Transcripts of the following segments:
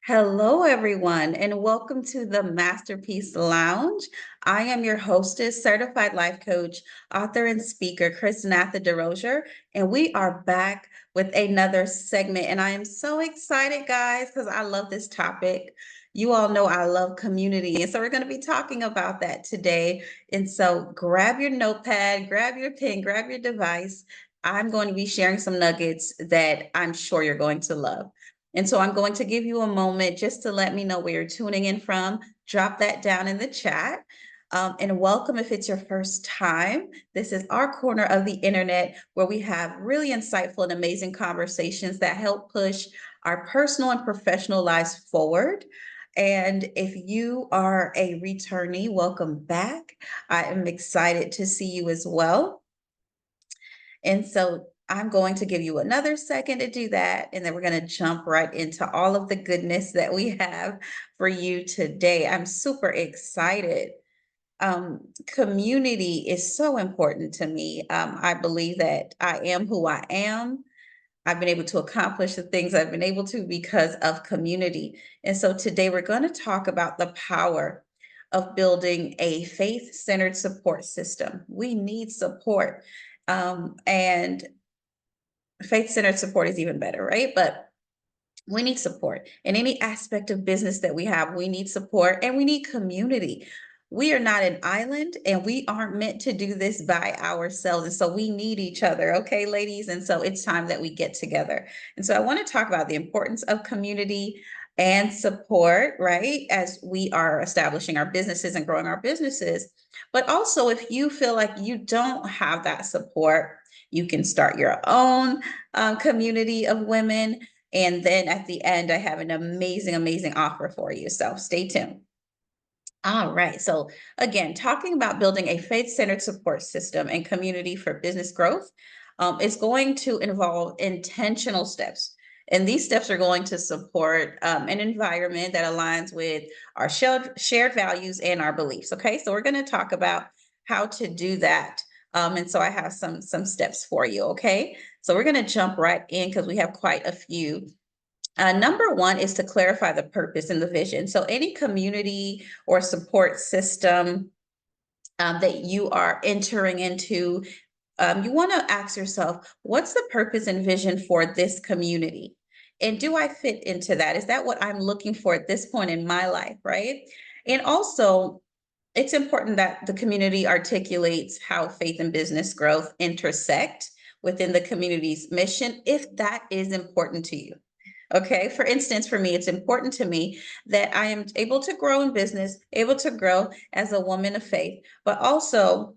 Hello, everyone, and welcome to the Masterpiece Lounge. I am your hostess, certified life coach, author, and speaker, Chrisnatha, and we are back with another segment. And I am so excited, guys, because I love this topic. You all know I love community, and so we're going to be talking about that today. And so grab your notepad, grab your pen, grab your device. I'm going to be sharing some nuggets that I'm sure you're going to love. And so I'm going to give you a moment just to let me know where you're tuning in from. Drop that down in the chat. And welcome if it's your first time. This is our corner of the internet where we have really insightful and amazing conversations that help push our personal and professional lives forward. And if you are a returnee, welcome back. I am excited to see you as well. And so I'm going to give you another second to do that. And then we're going to jump right into all of the goodness that we have for you today. I'm super excited. Community is so important to me. I believe that I am who I am. I've been able to accomplish the things I've been able to because of community. And so today we're going to talk about the power of building a faith-centered support system. We need support. And faith-centered support is even better, right? But we need support in any aspect of business that we have. We need support and we need community. We are not an island and we aren't meant to do this by ourselves. And so we need each other. Okay, ladies. And so it's time that we get together. And so I want to talk about the importance of community and support, right? As we are establishing our businesses and growing our businesses. But also, if you feel like you don't have that support, you can start your own community of women. And then at the end, I have an amazing, amazing offer for you. So stay tuned. All right. So again, talking about building a faith-centered support system and community for business growth is going to involve intentional steps. And these steps are going to support an environment that aligns with our shared values and our beliefs. Okay. So we're going to talk about how to do that. And so I have some steps for you. Okay. So we're going to jump right in because we have quite a few. Number one is to clarify the purpose and the vision. So any community or support system that you are entering into, you want to ask yourself, what's the purpose and vision for this community? And do I fit into that? Is that what I'm looking for at this point in my life, right? And also, it's important that the community articulates how faith and business growth intersect within the community's mission, if that is important to you. Okay. For instance, for me, it's important to me that I am able to grow in business, able to grow as a woman of faith, but also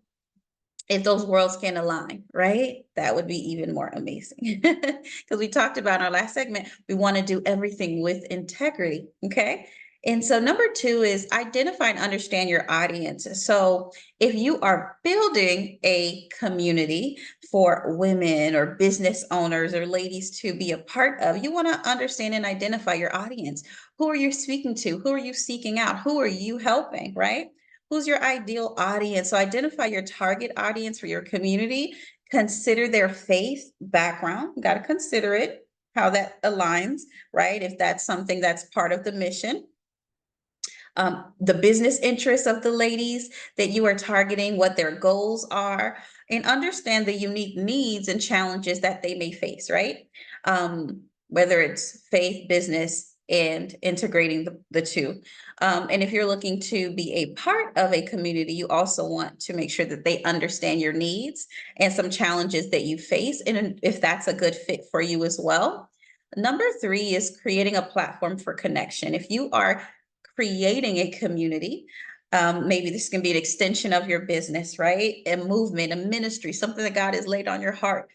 if those worlds can align, right? That would be even more amazing. Because we talked about in our last segment, we want to do everything with integrity. Okay. And so number two is identify and understand your audience. So if you are building a community for women or business owners or ladies to be a part of, you want to understand and identify your audience. Who are you speaking to? Who are you seeking out? Who are you helping, right? Who's your ideal audience? So identify your target audience for your community. Consider their faith background. You got to consider it, how that aligns, right? If that's something that's part of the mission. The business interests of the ladies that you are targeting, what their goals are, and understand the unique needs and challenges that they may face, right? Whether it's faith, business, and integrating the two. And if you're looking to be a part of a community, you also want to make sure that they understand your needs and some challenges that you face, and if that's a good fit for you as well. Number three is creating a platform for connection. If you are creating a community, maybe this can be an extension of your business, right? A movement, a ministry, something that God has laid on your heart,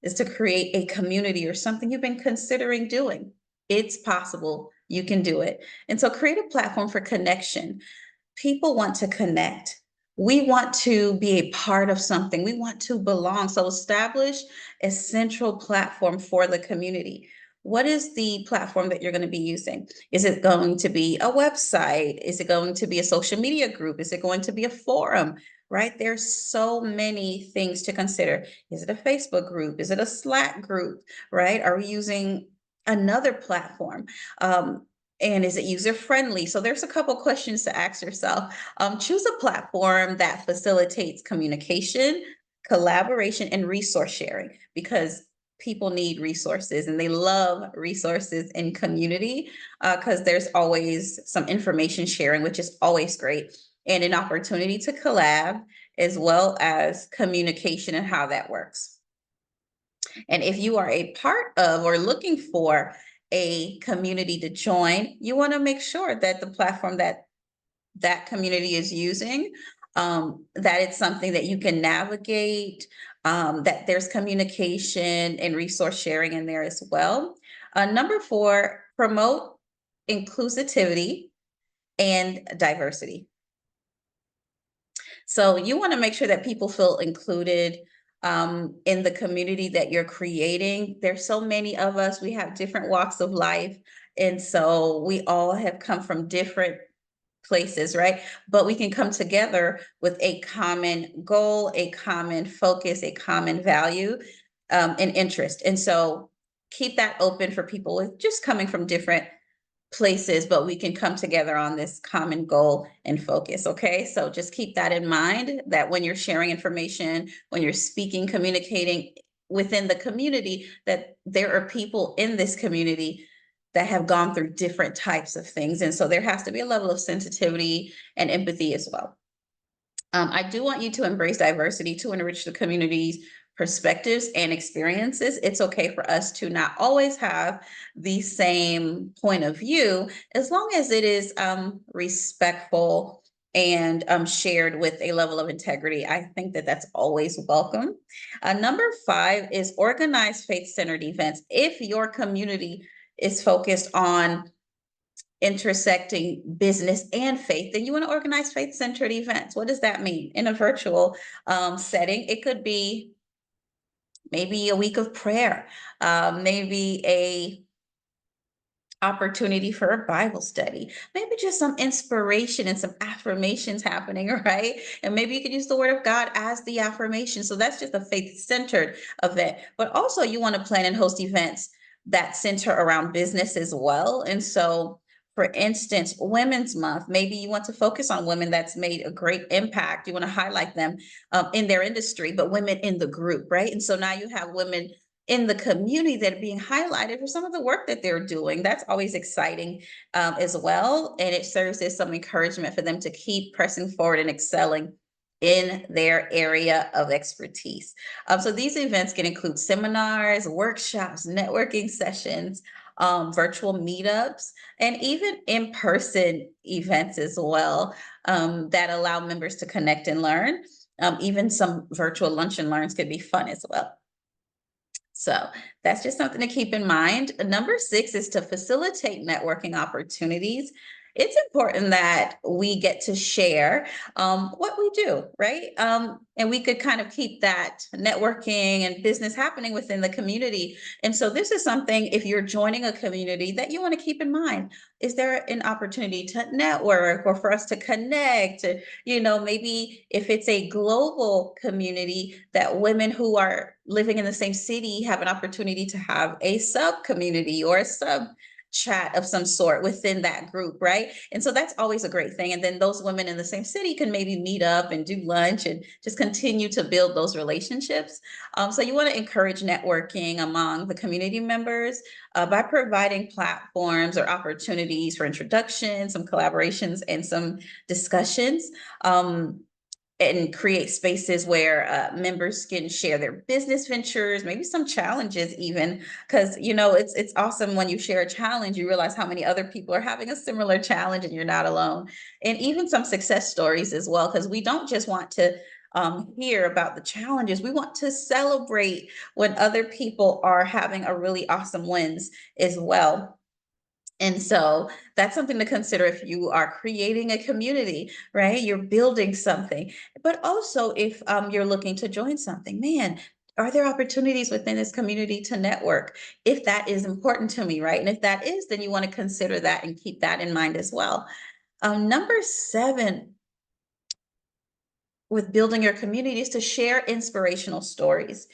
is to create a community or something you've been considering doing. It's possible. You can do it. And so create a platform for connection. People want to connect. We want to be a part of something. We want to belong. So establish a central platform for the community. What is the platform that you're going to be using? Is it going to be a website? Is it going to be a social media group? Is it going to be a forum? Right? There's so many things to consider. Is it a Facebook group? Is it a Slack group? Right? Are we using another platform? And is it user friendly? So there's a couple questions to ask yourself. Choose a platform that facilitates communication, collaboration, and resource sharing, because people need resources and they love resources in community, because there's always some information sharing, which is always great, and an opportunity to collab, as well as communication and how that works. And if you are a part of or looking for a community to join, you want to make sure that the platform that that community is using, that it's something that you can navigate, that there's communication and resource sharing in there as well. Number four, promote inclusivity and diversity. So you want to make sure that people feel included, in the community that you're creating. There's so many of us, we have different walks of life. And so we all have come from different places, right? But we can come together with a common goal, a common focus, a common value, and interest. And so keep that open for people with just coming from different places, but we can come together on this common goal and focus. Okay. So just keep that in mind, that when you're sharing information, when you're speaking, communicating within the community, that there are people in this community that have gone through different types of things. And so there has to be a level of sensitivity and empathy as well. I do want you to embrace diversity to enrich the community's perspectives and experiences. It's okay for us to not always have the same point of view, as long as it is respectful and shared with a level of integrity. I think that that's always welcome. Number five is organize faith-centered events. If your community is focused on intersecting business and faith, then you want to organize faith-centered events. What does that mean? In a virtual setting, it could be maybe a week of prayer, maybe a opportunity for a Bible study, maybe just some inspiration and some affirmations happening, right? And maybe you could use the word of God as the affirmation. So that's just a faith-centered event. But also you want to plan and host events that center around business as well. And so, for instance, Women's Month, maybe you want to focus on women that's made a great impact. You want to highlight them in their industry, but women in the group, right? And so now you have women in the community that are being highlighted for some of the work that they're doing. That's always exciting, as well. And it serves as some encouragement for them to keep pressing forward and excelling in their area of expertise. So these events can include seminars, workshops, networking sessions, virtual meetups, and even in-person events as well, that allow members to connect and learn. Even some virtual lunch and learns could be fun as well. So that's just something to keep in mind. Number six is to facilitate networking opportunities. It's important that we get to share what we do, right? And we could kind of keep that networking and business happening within the community. And so this is something, if you're joining a community, that you want to keep in mind. Is there an opportunity to network or for us to connect? Maybe if it's a global community, that women who are living in the same city have an opportunity to have a sub community or a sub chat of some sort within that group, right? And so that's always a great thing. And then those women in the same city can maybe meet up and do lunch and just continue to build those relationships. So you want to encourage networking among the community members by providing platforms or opportunities for introductions, some collaborations, and some discussions. And create spaces where members can share their business ventures, maybe some challenges even, because it's awesome when you share a challenge, you realize how many other people are having a similar challenge and you're not alone. And even some success stories as well, because we don't just want to hear about the challenges, we want to celebrate when other people are having a really awesome wins as well. And so that's something to consider if you are creating a community, right? You're building something. But also if you're looking to join something, man, are there opportunities within this community to network? If that is important to me, right? And if that is, then you want to consider that and keep that in mind as well. Number seven, with building your community, is to share inspirational stories.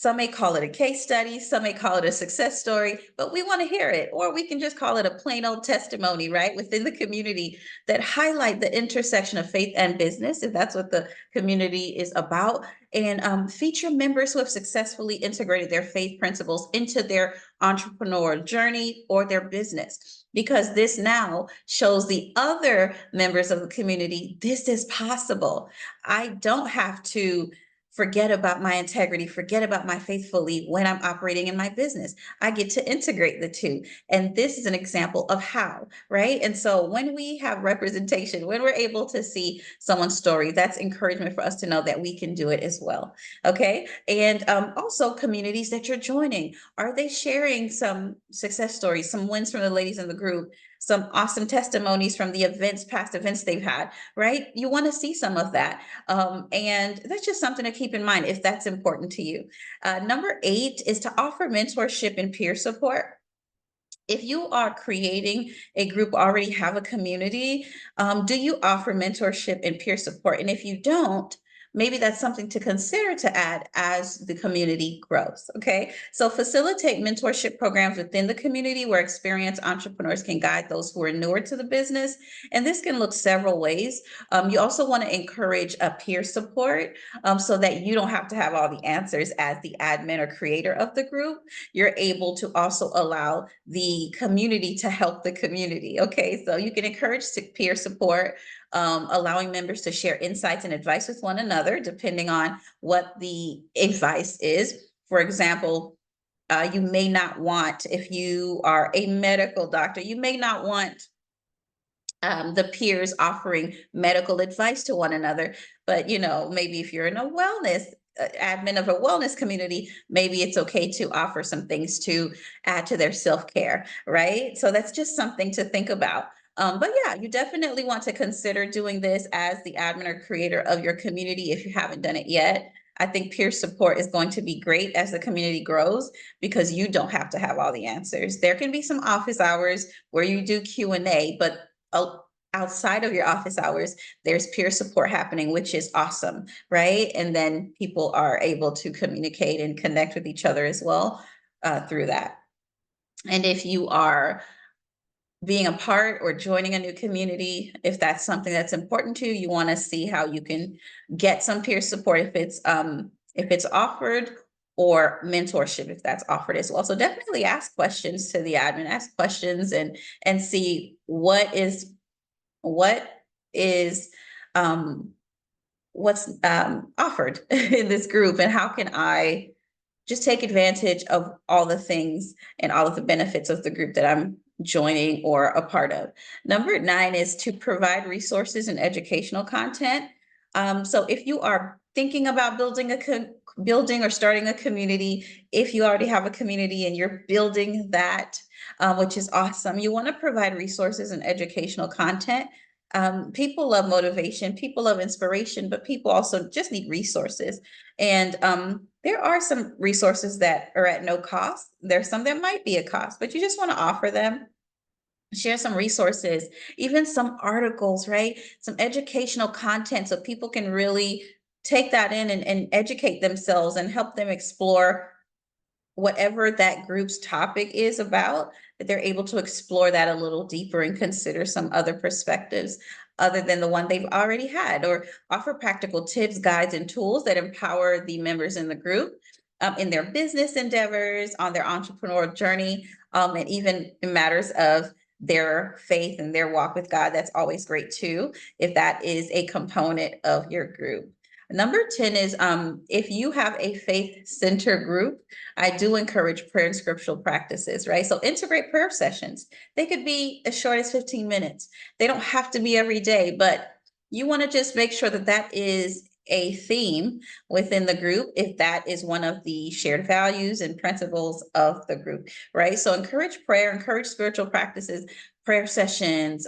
Some may call it a case study, some may call it a success story, but we want to hear it. Or we can just call it a plain old testimony, right, within the community that highlight the intersection of faith and business, if that's what the community is about, and feature members who have successfully integrated their faith principles into their entrepreneurial journey or their business. Because this now shows the other members of the community, this is possible. I don't have to forget about my integrity, forget about my faithfully when I'm operating in my business. I get to integrate the two. And this is an example of how, right? And so when we have representation, when we're able to see someone's story, that's encouragement for us to know that we can do it as well. Okay. And also communities that you're joining. Are they sharing some success stories, some wins from the ladies in the group, some awesome testimonies from the events, past events they've had, right? You want to see some of that. And that's just something to keep in mind if that's important to you. Number 8 is to offer mentorship and peer support. If you are creating a group, already have a community, do you offer mentorship and peer support? And if you don't, maybe that's something to consider to add as the community grows. Okay. So facilitate mentorship programs within the community where experienced entrepreneurs can guide those who are newer to the business. And this can look several ways. You also want to encourage a peer support so that you don't have to have all the answers as the admin or creator of the group. You're able to also allow the community to help the community. Okay. So you can encourage peer support, allowing members to share insights and advice with one another, depending on what the advice is. For example, you may not want, if you are a medical doctor, you may not want the peers offering medical advice to one another. But, maybe if you're in a wellness, admin of a wellness community, maybe it's okay to offer some things to add to their self-care, right? So that's just something to think about. But yeah, you definitely want to consider doing this as the admin or creator of your community if you haven't done it yet. I think peer support is going to be great as the community grows because you don't have to have all the answers. There can be some office hours where you do Q&A, but outside of your office hours, there's peer support happening, which is awesome, right? And then people are able to communicate and connect with each other as well through that. And if you are being a part or joining a new community, if that's something that's important to you, you want to see how you can get some peer support if it's offered, or mentorship if that's offered as well. So definitely ask questions to the admin, ask questions and see what is what's offered in this group, and how can I just take advantage of all the things and all of the benefits of the group that I'm joining or a part of. Number 9 is to provide resources and educational content. So if you are thinking about building or starting a community, if you already have a community and you're building that, which is awesome, you want to provide resources and educational content. People love motivation, people love inspiration, but people also just need resources. And there are some resources that are at no cost. There's some that might be a cost, but you just want to offer them. Share some resources, even some articles, right? Some educational content so people can really take that in and educate themselves and help them explore whatever that group's topic is about, that they're able to explore that a little deeper and consider some other perspectives other than the one they've already had, or offer practical tips, guides, and tools that empower the members in the group in their business endeavors, on their entrepreneurial journey, and even in matters of their faith and their walk with God. That's always great too, if that is a component of your group. Number 10 is if you have a faith center group, I do encourage prayer and scriptural practices, right? So integrate prayer sessions. They could be as short as 15 minutes. They don't have to be every day, but you want to just make sure that that is a theme within the group, if that is one of the shared values and principles of the group, right? So encourage prayer, encourage spiritual practices, prayer sessions,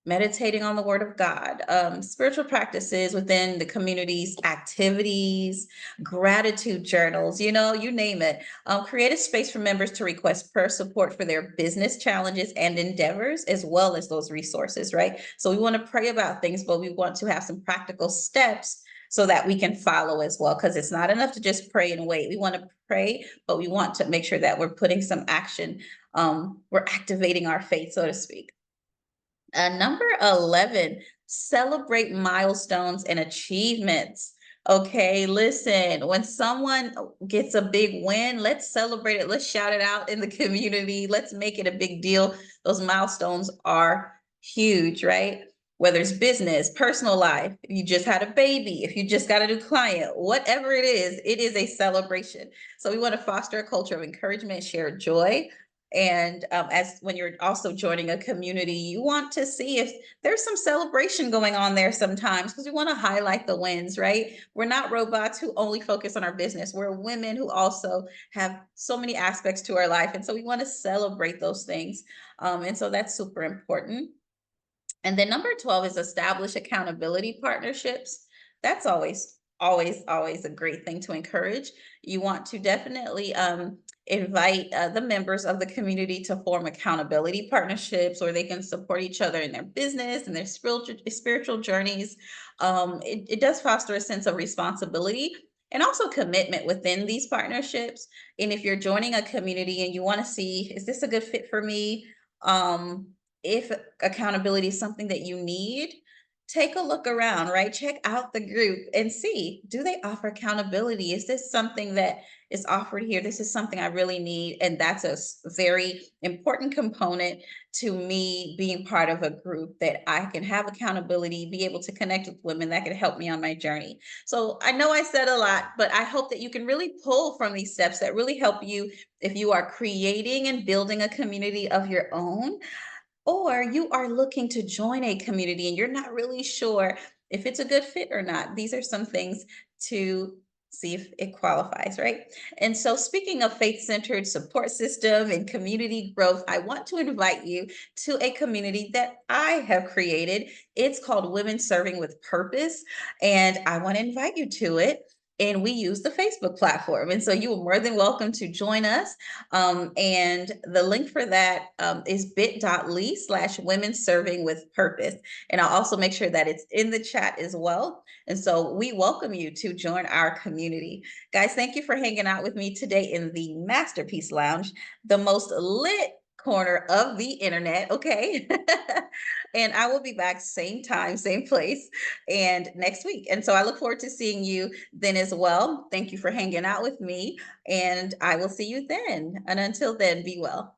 meditating on the word of God, spiritual practices within the community's activities, gratitude journals, you name it. Create a space for members to request prayer support for their business challenges and endeavors, as well as those resources, right? So we want to pray about things, but we want to have some practical steps so that we can follow as well. Because it's not enough to just pray and wait. We want to pray, but we want to make sure that we're putting some action. We're activating our faith, so to speak. Number 11, celebrate milestones and achievements. Okay, listen, when someone gets a big win, let's celebrate it. Let's shout it out in the community. Let's make it a big deal. Those milestones are huge, right? Whether it's business, personal life, if you just had a baby, if you just got a new client, whatever it is a celebration. So we want to foster a culture of encouragement, shared joy, and as when you're also joining a community, you want to see if there's some celebration going on there sometimes, because we want to highlight the wins, right? We're not robots who only focus on our business. We're women who also have so many aspects to our life. And so we want to celebrate those things. And so that's super important. And then number 12 is establish accountability partnerships. That's always a great thing to encourage. You want to definitely invite the members of the community to form accountability partnerships where they can support each other in their business and their spiritual journeys. It does foster a sense of responsibility and also commitment within these partnerships. And if you're joining a community and you want to see, is this a good fit for me? If accountability is something that you need, take a look around, right? Check out the group and see, do they offer accountability? Is this something that is offered here? This is something I really need. And that's a very important component to me being part of a group, that I can have accountability, be able to connect with women that can help me on my journey. So I know I said a lot, but I hope that you can really pull from these steps that really help you if you are creating and building a community of your own, or you are looking to join a community and you're not really sure if it's a good fit or not. These are some things to see if it qualifies, right? And so, speaking of faith centered support system and community growth, I want to invite you to a community that I have created. It's called Women Serving with Purpose, and I want to invite you to it. And we use the Facebook platform. And so you are more than welcome to join us. And the link for that is bit.ly/women serving with purpose. And I'll also make sure that it's in the chat as well. And so we welcome you to join our community. Guys, thank you for hanging out with me today in the Masterpiece Lounge, the most lit corner of the internet. Okay. And I will be back same time, same place, and next week. And so I look forward to seeing you then as well. Thank you for hanging out with me, and I will see you then. And until then, be well.